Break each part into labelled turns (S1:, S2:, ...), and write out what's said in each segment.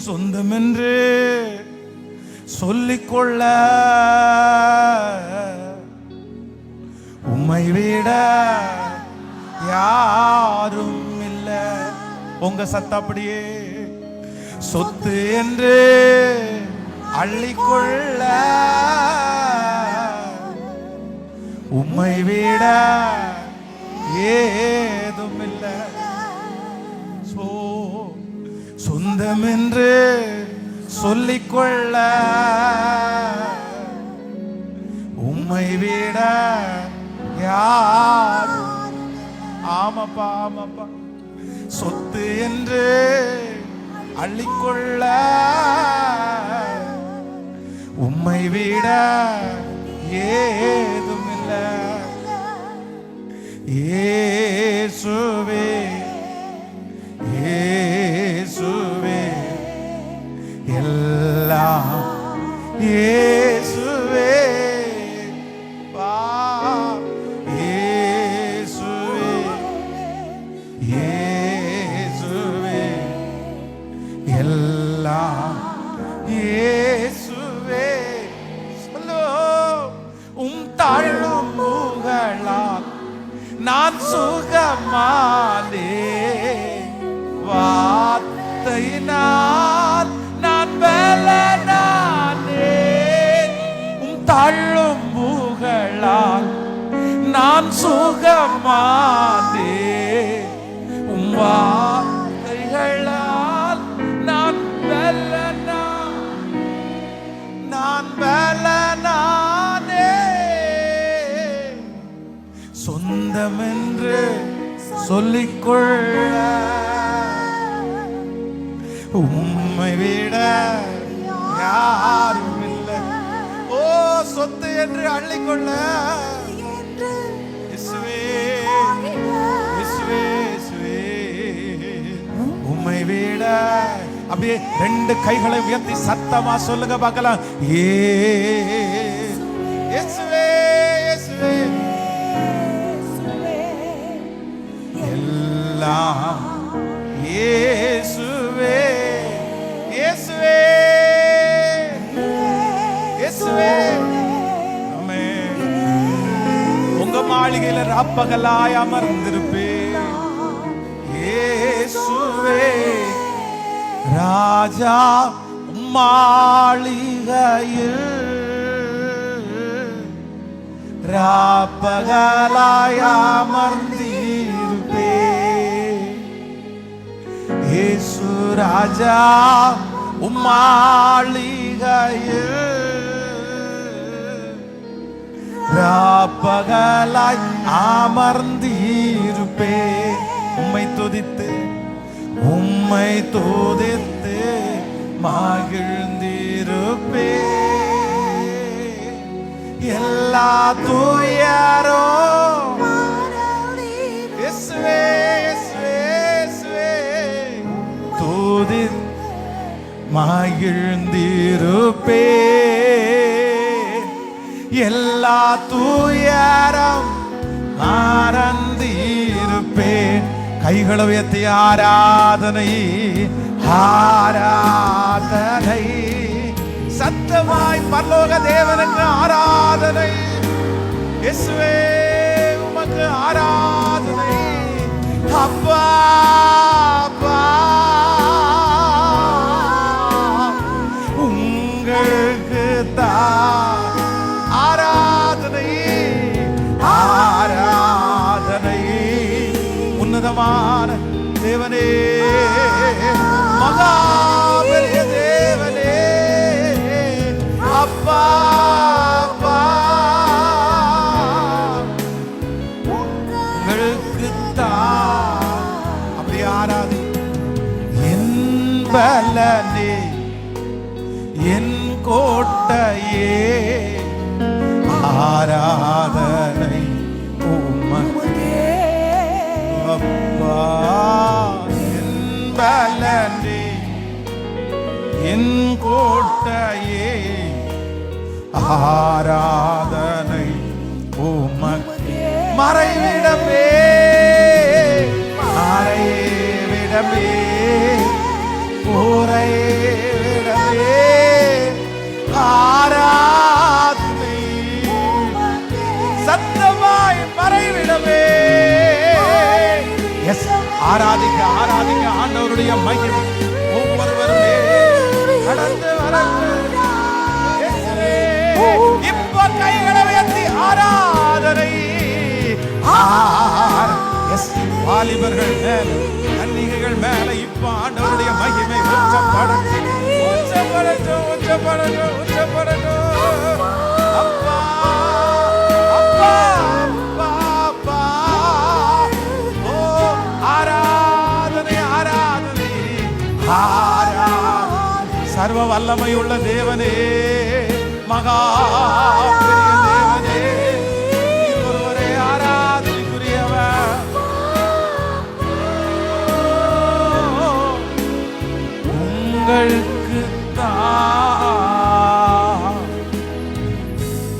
S1: சொந்தமென்று சொல்லிக்கொள்ள உம்மை விட யாரும் இல்லை. உங்க சத்தப்படியே சொத்து என்று அள்ளிக்கொள்ள உம்மை விட ஏதும் இல்லை. சொந்தம் என்று சொல்லிக்கொள்ள உம்மை விட யார். ஆமாப்பா ஆமாப்பா. சொத்து என்று அள்ளிக்கொள்ள உம்மை விட ஏதும் இல்லை. இயேசுவே இயேசுவே எல்லாம் இயேசுவே வா. இயேசுவே இயேசுவே எல்லாம் இயேசுவே. சொல்லோ தாழும் புகழால் நான் சுகமானே, வார்த்தையினால் நான் பலனானே. தாழும் புகழால் நான் சுகமானே, வார்த்தைகளால் நான் பலனானே. சொந்தம் என்று சொல்லிக்கொள்ள உம்மை விட யாரும் இல்லை. ஓ சொத்து என்று அள்ளிக்கொள்ள உம்மை விட. அப்படியே ரெண்டு கைகளை உயர்த்தி சத்தமா சொல்லுங்க பார்க்கலாம். இயேசுவே இயேசுவே எல்லாம் இயேசுவே இயேசுவே இயேசுவே. ஆமென். உங்க மாளிகையில ராப்பகலாய் அமர்ந்திருப்பே. இயேசுவே ராஜா மாளிகையில் ராப்பகலாய் அமர்ந்திருப்பே. இயேசு ராஜா மாளிகையில் ராப்பகலாய் அமர்ந்திருப்பே. உம்மை துதித்து மகிழ்ந்திருப்பே. எல்லா துயரோ இயேசுவே இயேசுவே இயேசுவே துதி மகிழ்ந்திருப்பே. எல்லா துயரம் மறந்திருப்பே. கைகளை உயர்த்தி ஆராதனை ஆராதனை. சத்தமாய் பரலோக தேவனுக்கு ஆராதனை. இயேசுவே உமக்கு ஆராதனை. அப்பா அப்பா உங்களுக்கு தான் ஆராதனை ஆராதனை. உன்னதமான தேவனே, மகாபலிய தேவனே, அப்பா அப்பா உங்களுக்கு தான். அப்படி ஆராதி. என் பலனே என் கோட்டையே ஆராதனை உமக்கே. அப்பா என் பலனே என் கோட்டையே ஆராதனை உமக்கே. மறைவிடமே மறைவிடமே உரையே ஆண்டவருடைய மகிமை ஒவ்வொருவருமே கடந்து வரட்டும். இப்ப கைகளை உயர்த்தி ஆராதனை. வாலிபர்கள் மேல, கன்னிகைகள் மேல இப்ப ஆண்டவருடைய மகிமை உச்சப்படட்டும், உச்சப்படட்டும், உச்சப்படட்டும், உச்சப்படட்டும். அப்பா அப்பா அப்பா அப்பா, ஓ ஆராதனை ஆராதனை ஆராதனை. சர்வ வல்லமை உள்ள தேவனே, மகா பெரிய தேவனே, நீர் ஒருவரே ஆராதனைக்குரியவர். உங்களுக்கு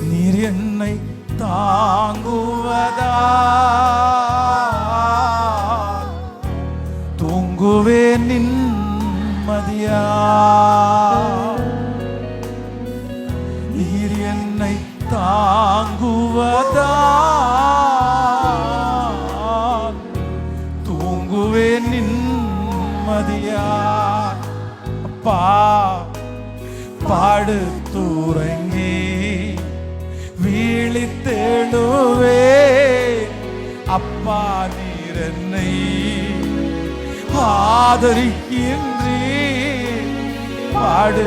S1: நீர் என்னை தாங்குவதா, தூங்குவே நிம்மதியா. நீர் என்னை தாங்குவதா, தூங்குவே நிம்மதியா. அப்பா பாடு தூரங்கி விழித்தெழுவே, அப்பா நீர் என்னை ஆதரிக்கின்றீர். பாடு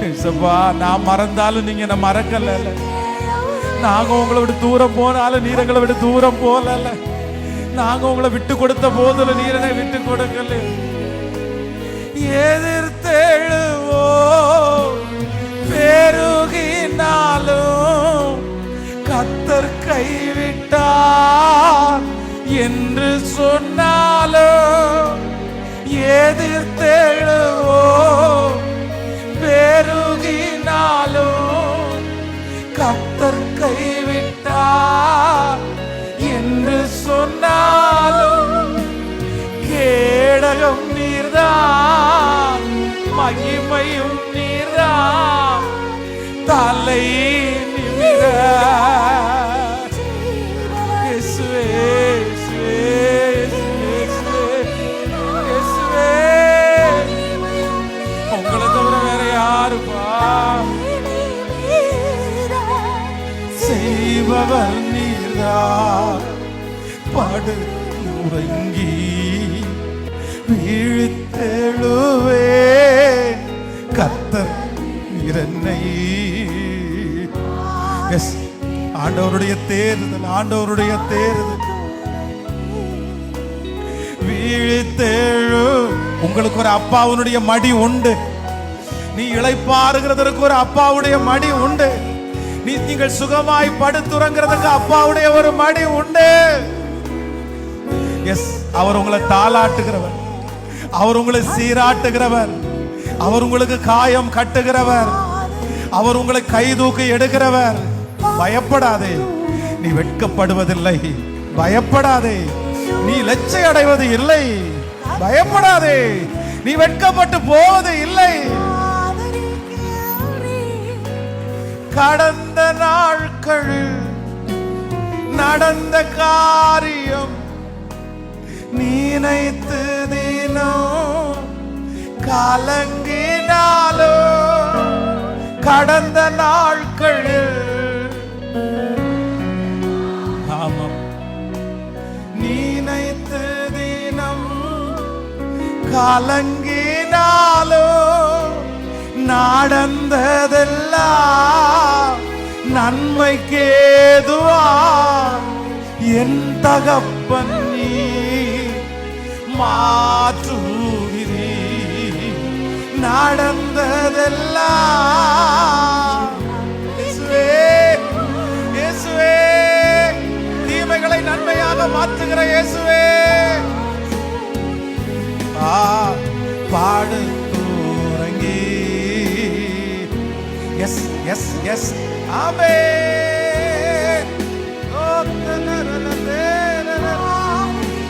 S1: ஏசப்பா, நான் மறந்தாலும் நீங்க என்ன மறக்கல. நாங்க உங்களை விட்டு தூரம் போனாலும் நீர் எங்களை விட்டு தூரம் போகல. நாங்க உங்களை விட்டு கொடுத்த போதுல நீர் என்னை விட்டு கொடுக்கல. எதிர்த்தெழுவோ பெருகினாலும் கர்த்தர் கைவிட்டார் என்று சொன்னாலும், எதிர்த்தெழுவோ பெருகினாலும் கர்த்தர் கைவிட்டார் என்று சொன்னாலும், கேடகம் நீர்தான், மகிமையும் நீர்தான், தலை நிமிர. இயேசுவே இயேசுவே இயேசுவே இயேசுவே, உங்களை தவிர வேற யாருப்பா? செய்பவர் நீர்தான், படு உறங்கி விழித்தெழுவே, கர்த்தர் என்னை. எஸ், ஆண்டவருடைய தேர்தல், ஆண்டவருடைய தேர்தல். விழித்தெழு. உங்களுக்கு ஒரு அப்பாவுடைய மடி உண்டு. நீ இளைப்பாறுகிறதற்கு ஒரு அப்பாவுடைய மடி உண்டு. நீங்கள் சுகமாய் படுத்துறங்கிறதுக்கு அப்பாவுடைய ஒரு மடி உண்டு. எஸ், அவர் உங்களை தாளாட்டுகிறவர், அவர் உங்களை சீராட்டுகிறவர், அவர் உங்களுக்கு காயம் கட்டுகிறவர், அவர் உங்களை கைதூக்கி எடுக்கிறவர். பயப்படாதே, நீ வெட்கப்படுவதில்லை. பயப்படாதே, நீ லட்சை அடைவது இல்லை. பயப்படாதே, நீ வெட்கப்பட்டு போவது இல்லை. கடந்த நாட்களில் நடந்த காரியம் நினைத்து தினம் கலங்கினாலோ, கடந்த நாட்களில் ஆமாம் நினைத்து தினம் கலங்கினாலோ, நடந்ததெல்லாம் நன்மைக்கேதுவா. என் தகப்பன் நீ மாற்றுகிறீ. நடந்ததெல்லாம் இயேசுவே இயேசுவே, தீமைகளை நன்மையாக மாற்றுகிற இயேசுவே. பாடு தூரங்கி. எஸ் எஸ் எஸ், ஆமென்.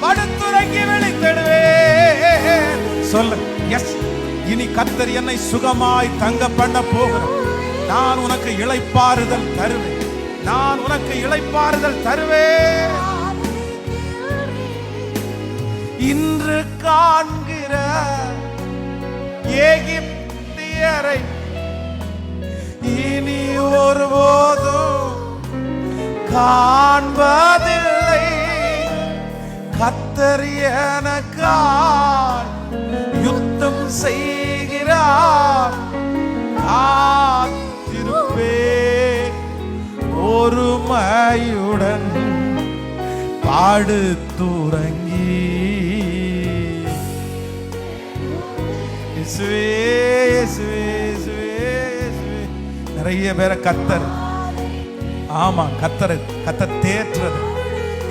S1: படுத்துறங்கி விழித்தெழுவே. சொல்லு, எஸ், இனி கர்த்தர் என்னை சுகமாய் தங்க பண்ண போகிறேன். நான் உனக்கு இளைப்பாறுதல் தருவேன். நான் உனக்கு இளைப்பாறுதல் தருவேன். இன்று காண்கிற காக்கிற எகிப்தியரை இனி ஒருபோதும் காண்பதில்லை. கர்த்தர் எனக்காய் யுத்தம் செய்கிறார். காத்திருப்பே ஒருமையுடன் பாடுத்துறங்கி. இயேசுவே இயேசுவே இயேசுவே இயேசுவே. நிறைய பேரை கர்த்தர், ஆமா கர்த்தர் தேற்றுறது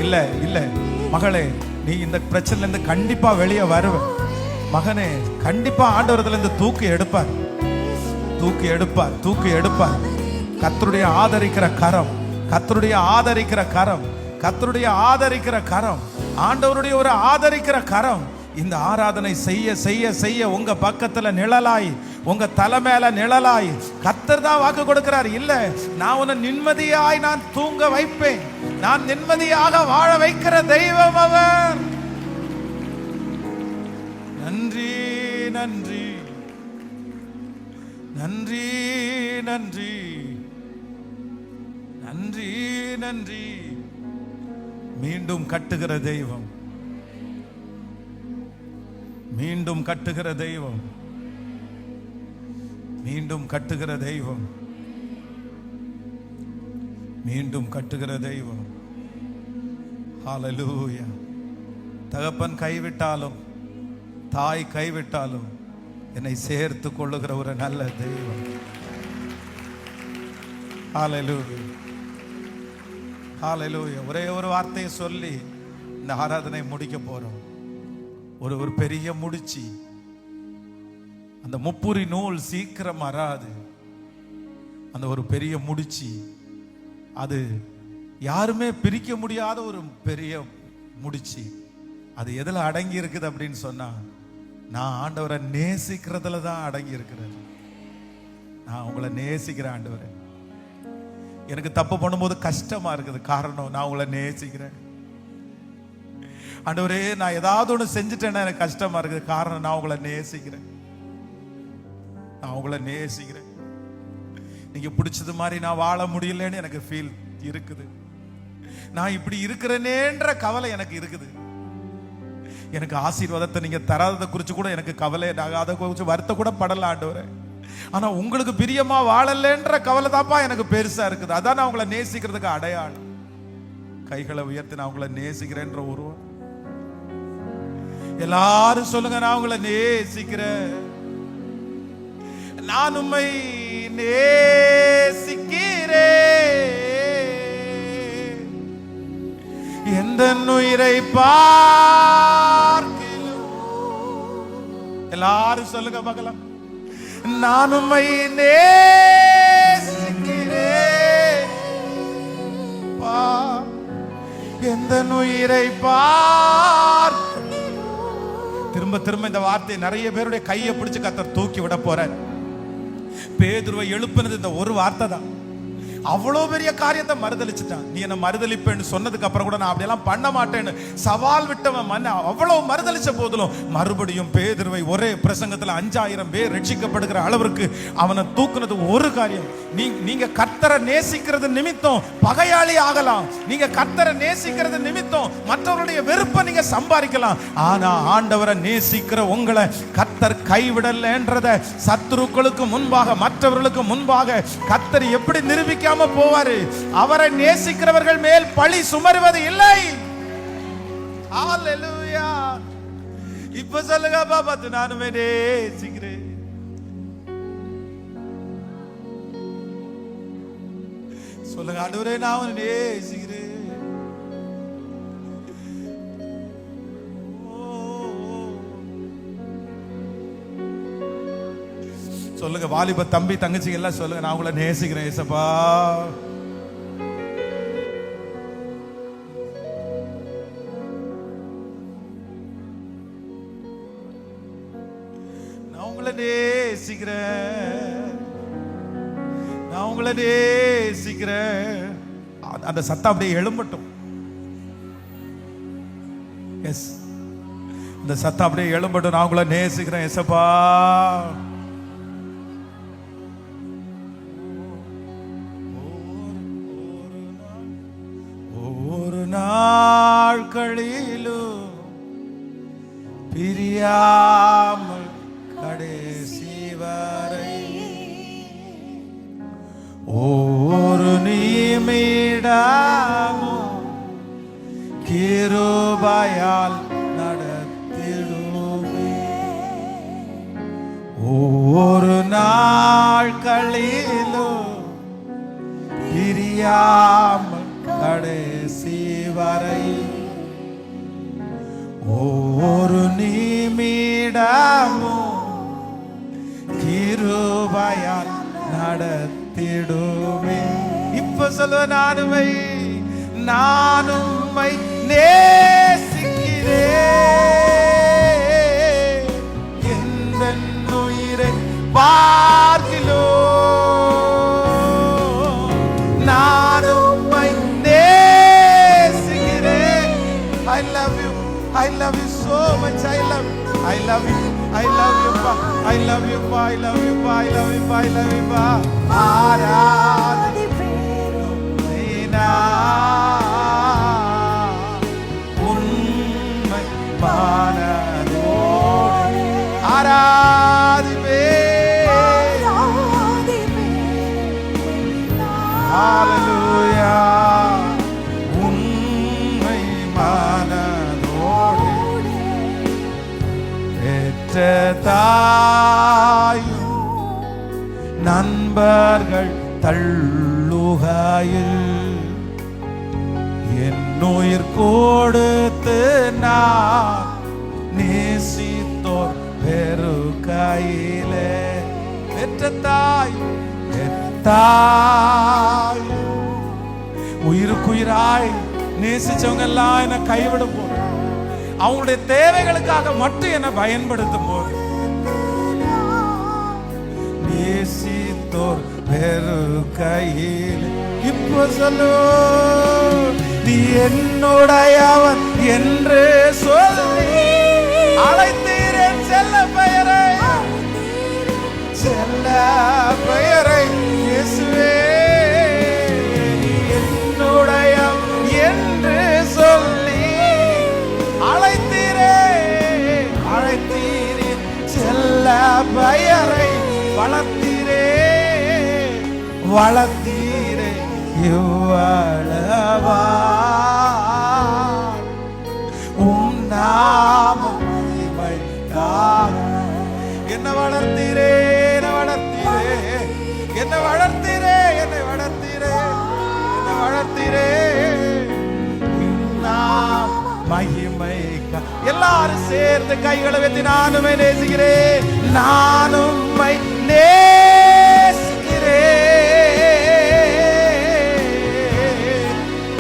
S1: இல்ல இல்ல. மகளே, நீ இந்த பிரச்சனைல இருந்து கண்டிப்பா வெளியே வருவ. மகனே, கண்டிப்பா ஆண்டவரத்துல இருந்து தூக்கி எடுப்பார், தூக்கி எடுப்பார், தூக்கி எடுப்பார். கர்த்தருடைய ஆதரிக்கிற கரம், கர்த்தருடைய ஆதரிக்கிற கரம், கர்த்தருடைய ஆதரிக்கிற கரம், ஆண்டவருடைய ஒரு ஆதரிக்கிற கரம் இந்த ஆராதனை செய்ய செய்ய செய்ய உங்க பக்கத்துல நிழலாய், உங்க தலை மேல நிழலாய். கர்த்தர் தான் வாக்கு கொடுக்கிறார். இல்ல, நான் உன்னை நிம்மதியாய் நான் தூங்க வைப்பேன். நான் நிம்மதியாக வாழ வைக்கிற தெய்வம் அவர். நன்றி நன்றி நன்றி நன்றி நன்றி நன்றி. மீண்டும் கட்டுகிற தெய்வம், மீண்டும் கட்டுகிற தெய்வம், மீண்டும் கட்டுகிற தெய்வம், மீண்டும் கட்டுகிற தெய்வம். ஹல்லேலூயா. தகப்பன் கைவிட்டாலும் தாய் கைவிட்டாலும் என்னை சேர்த்து கொள்ளுகிற ஒரு நல்ல தெய்வம். ஹல்லேலூயா ஹல்லேலூயா. ஒரே ஒரு வார்த்தையை சொல்லி இந்த ஆராதனை முடிக்க போறோம். ஒரு பெரிய முடிச்சு. அந்த முப்புரி நூல் சீக்கிரம் வராது. அந்த ஒரு பெரிய முடிச்சு, அது யாருமே பிரிக்க முடியாத ஒரு பெரிய முடிச்சு. அது எதுல அடங்கி இருக்குது அப்படின்னு சொன்னா, நான் ஆண்டவரை நேசிக்கிறதுல தான் அடங்கி இருக்கிறது. நான் உங்களை நேசிக்கிறேன் ஆண்டவரே. எனக்கு தப்பு பண்ணும்போது கஷ்டமா இருக்குது, காரணம் நான் உங்களை நேசிக்கிறேன் ஆண்டவரே. நான் ஏதாவது ஒன்று செஞ்சுட்டேன்னா எனக்கு கஷ்டமா இருக்குது, காரணம் நான் உங்களை நேசிக்கிறேன், நான் உங்களை நேசிக்கிறேன். நீங்க பிடிச்சது மாதிரி நான் வாழ முடியலன்னு எனக்கு ஃபீல் இருக்குது. நான் இப்படி இருக்கிறேனேன்ற கவலை எனக்கு இருக்குது. எனக்கு ஆசீர்வாதத்தை நீங்க தராததை குறித்து கூட எனக்கு கவலை, நான் அதை குறித்து வருத்த கூட படல ஆண்டவரே. ஆனா உங்களுக்கு பிரியமா வாழலன்ற கவலை தான்ப்பா எனக்கு பெருசா இருக்குது. அதான் நான் உங்களை நேசிக்கிறதுக்கு அடையாளம். கைகளை உயர்த்தி நான் உங்களை நேசிக்கிறேன்ற உருவம். எல்லாரும் சொல்லுங்க, நான் உங்களை நேசிக்கிறேன், நான் உம்மை நேசிக்கிறேன், எந்த உயிரை பார்க்கிலும். எல்லாரும் சொல்லுங்க பார்க்கலாம், நான் உம்மை நேசிக்கிறேன், எந்த உயிரை பார்க்கிலும். திரும்ப திரும்ப இந்த வார்த்தை நிறைய பேருடைய கையை பிடிச்சு கர்த்தர் தூக்கி விட போறார். பேதுருவை எழுப்புனது இந்த ஒரு வார்த்தை தான். அவ்வளவு பெரிய காரியத்தை மறுதலிச்சுட்டான். நீ என்ன மறுதலிப்பேன்னு சொன்னதுக்கு அப்புறம் கூட நான் அப்படியெல்லாம் பண்ண மாட்டேன்னு சவால் விட்டவன் அவ்வளவு மறுதலிச்ச போதிலும் மறுபடியும் பேதுருவை ஒரே பிரசங்கத்துல 5000 பேர் ரட்சிக்கப்படுகிற அளவிற்கு அவனை தூக்குனது ஒரு காரியம். நீங்க கர்த்தரை நேசிக்கிறது நிமித்தம் பகையாளி ஆகலாம், நீங்க கர்த்தரை நேசிக்கிறது நிமித்தம் மற்றவருடைய வெறுப்பை நீங்க சம்பாதிக்கலாம். ஆனா ஆண்டவரை நேசிக்கிற உங்களை கர்த்தர் கைவிடலன்றத சத்துருக்களுக்கு முன்பாக, மற்றவர்களுக்கு முன்பாக கர்த்தர் எப்படி நிரூபிக்காம போவாரு? அவரை நேசிக்கிறவர்கள் மேல் பழி சுமருவது இல்லை. ஹல்லேலூயா. இப்ப சொல்லுங்க பாபா, நானுமே நேசிக்கிறேன். சொல்லுங்க ஆண்டவரே, நான் நேசிக்கிறேன். சொல்லுங்க வாலிப தம்பி தங்கச்சி எல்லாம் சொல்லுங்க, நான் உங்களை நேசிக்கிறேன் ஏசப்பா. நான் உங்களை நேசிக்கிறேன், நான் உங்களை நேசிக்கிறேன். அந்த சத்தம் அப்படியே எழும்பட்டும். எஸ், இந்த சத்தம் அப்படியே எழும்பட்டும். நான் உங்களை நேசிக்கிறேன் ஏசப்பா. ஒவ்வொரு நாட்களிலும் பிரியாமல் கடைசி வரை ஒவ்வொரு நிமிடமும் கிருபையால் நடத்திடுமே. ஒவ்வொரு நாட்களிலும் பிரியாமல் கடைசி வரை ஒவ்வொரு நிமிடமும் கிருபையால் நடத்திடுமே. இப்ப சொல்ல நானுமை நேசிக்கிறேன், எந்த உயிரை பார்க்கிலோ நானுமை நேசிக்கிறேன். I love you, I love you so much. I love you, I love you, I love you, I love you, I love you, I love you, I love you. ஆராதிப்பேனா உண்மை மனதோடு, ஆராதிப்பேன். ஹல்லேலூயா. உண்மை மனதோடு பெற்ற தாயும் நண்பர்கள் தள்ளுகையில் என் உயிர் கொடுத்து நான் நேசித்தோர் பெருகையிலே பெற்ற தாயும் உயிருக்குயிராய் நேசிச்சவங்க எல்லாம் என்னை கைவிடும் போது, அவங்களுடைய தேவைகளுக்காக மட்டும் என்னை பயன்படுத்தும் போது, நேசித்தோர் பெருகையில் இப்ப சொல்லு நீ என்னுடையவன் என்று சொல்லி அழைத்தீரேன் செல்ல பெயரை, செல்ல பெயரை இயேசுவே. நீ என்னுடையவன் என்று சொல்லி அழைத்தீரே செல்ல பெயரை வளர்த்தீரே இவ்வளவா உம் நாமம் மகிமைக்காக என்ன வளர்த்தீரே மகிமைக்கா. எல்லாரும் சேர்ந்து கைகளை வைத்து நானுமே நேசிக்கிறேன், நானும்மை நேசிக்கிறேன்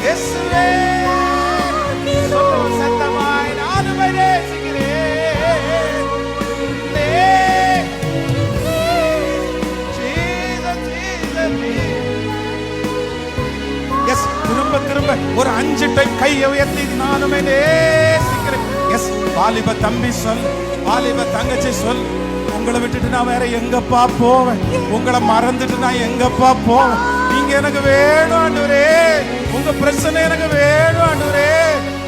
S1: இயேசுவே. சத்தமாய் நானுமே நேசிக்கிறேன். திரும்ப ஒரு 5 டைம் கையை உயர்த்தி நானுமே நேசிக்கிறேன். எஸ், வாலிப தம்பி சொல், வாலிப தங்கச்சி சொல், உங்களை விட்டுட்டு நான் வேற எங்கப்பா போவேன், உங்களை மறந்துட்டு நான் எங்கப்பா போவேன், நீங்க எனக்கு வேணும் ஆண்டவரே, உங்க பிரச்சனை எனக்கு வேணும் ஆண்டவரே,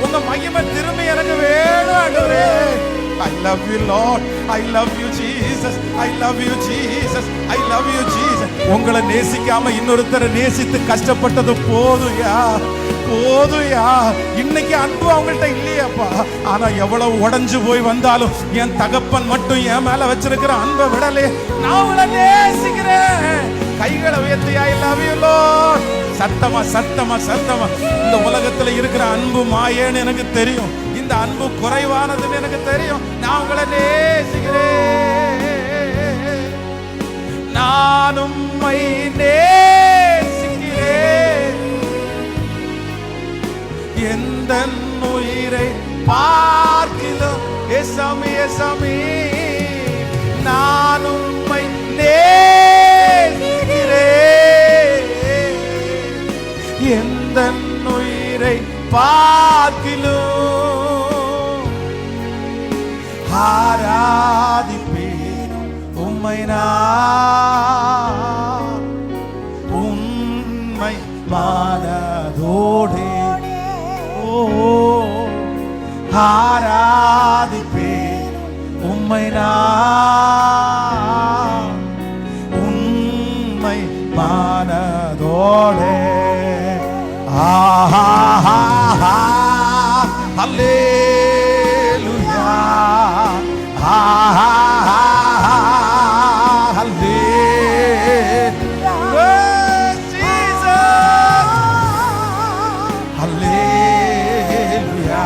S1: உங்க மகிமை திரும்பி எனக்கு வேணும் ஆண்டவரே. I love you Lord, I love you Jesus, I love you Jesus, I love you Jesus. உங்களை நேசிக்காம இன்னொருத்தரை நேசித்து கஷ்டப்பட்டது போதுயா. இன்னைக்கு அன்பு அவங்கள்ட்ட இல்லையாப்பா, ஆனா எவ்வளவு உடைஞ்சு போய் வந்தாலும் என் தகப்பன் மட்டும் என் மேல வச்சிருக்கிற அன்பை விடலே. நான் உங்களை நேசிக்கிறேன். கைகளை உயர்த்தி I love you Lord. சத்தமா இந்த உலகத்துல இருக்கிற அன்பு மாயேன்னு எனக்கு தெரியும், இந்த அன்பு குறைவானதுன்னு எனக்கு தெரியும். நான் உங்களை நேசிக்கிறேன், நான் உம்மை நேசிக்கிறேன், எந்த உயிரை பார்க்கிலும் எசாமி நான் உம்மை நேசிக்கிறேன், எந்த உயிரை பார்க்கிலும் உம்மை நான் உண்மை மனதோடே ஆராதிப்பேன். உம்மை நான் உண்மை மனதோடே. அல்லேலூயா, அல்லேலூயா, ஜீசஸ், அல்லேலூயா.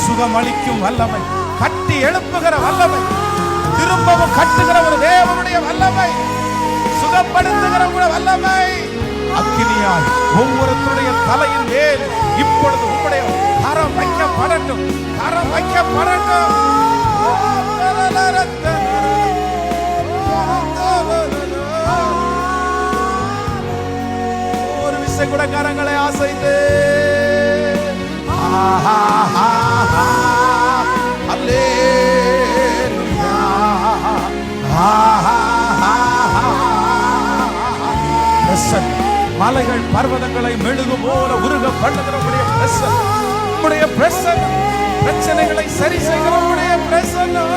S1: சுகமளிக்கும் வல்லமை, கட்டி எழுப்புகிற வல்லமை, திரும்பவும் கட்டுகிற ஒரு தேவனுடைய வல்லமை, சுகப்படுத்துகிற ஒரு வல்லமை அக்கினியாய் ஒவ்வொருத்தருடைய தலையின் மேல் இப்பொழுது உம்முடைய கரம் வைக்கப்படட்டும், கரம் வைக்கப்படட்டும். ஒரு விசை கூட கரங்களை அசைத்து அல்லேலூயா, மலைகள் பர்வதங்களை மெழுகு போல உருக பண்ணுகிற உடைய பிரசன்னம், பிரச்சனைகளை சரி செய்கிற உடைய பிரசன்னம்,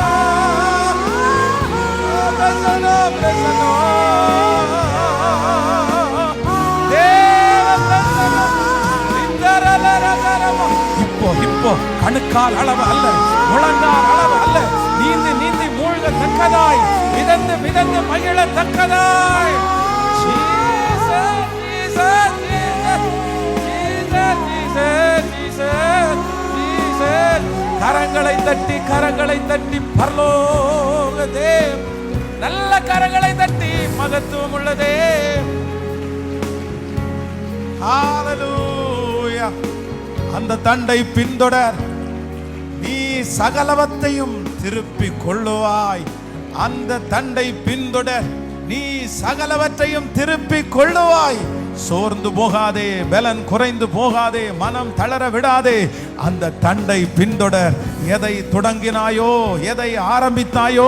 S1: பிரசன்னம், பிரசன்னம், இப்போ இப்போ கணுக்கால் அளவு அல்ல, முழங்கால் அளவு அல்ல, நீந்தி நீந்தி மூழ்கத்தக்கதாய், மிதந்து மிதந்து மகிழத்தக்கதாய். கரங்களை தட்டி கரங்களை தட்டி பரலோக தேவ, நல்ல கரங்களை தட்டி மகத்துவம் உள்ளதே. ஹalleluya. அந்த தண்டை பின்தொடர், நீ சகலவத்தையும் திருப்பி கொள்ளுவாய். அந்த தண்டை பின்தொடர், நீ சகலவற்றையும் திருப்பி கொள்ளுவாய். சோர்ந்து போகாதே, பலன் குறைந்து போகாதே, மனம் தளர விடாதே. அந்த தண்டை பின்தொடர். எதை தொடங்கினாயோ, எதை ஆரம்பித்தாயோ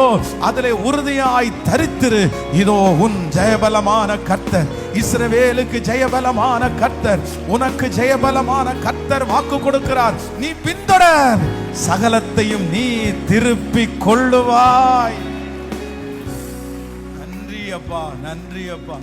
S1: அதிலே உறுதியாய் தரித்திரு. இதோ உன் ஜெயபலமான கர்த்தர், இஸ்ரவேலுக்கு ஜெயபலமான கர்த்தர், உனக்கு ஜெயபலமான கர்த்தர் வாக்கு கொடுக்கிறார். நீ பின்தொடர், சகலத்தையும் நீ திருப்பி கொள்ளுவாய். நன்றி அப்பா, நன்றி அப்பா.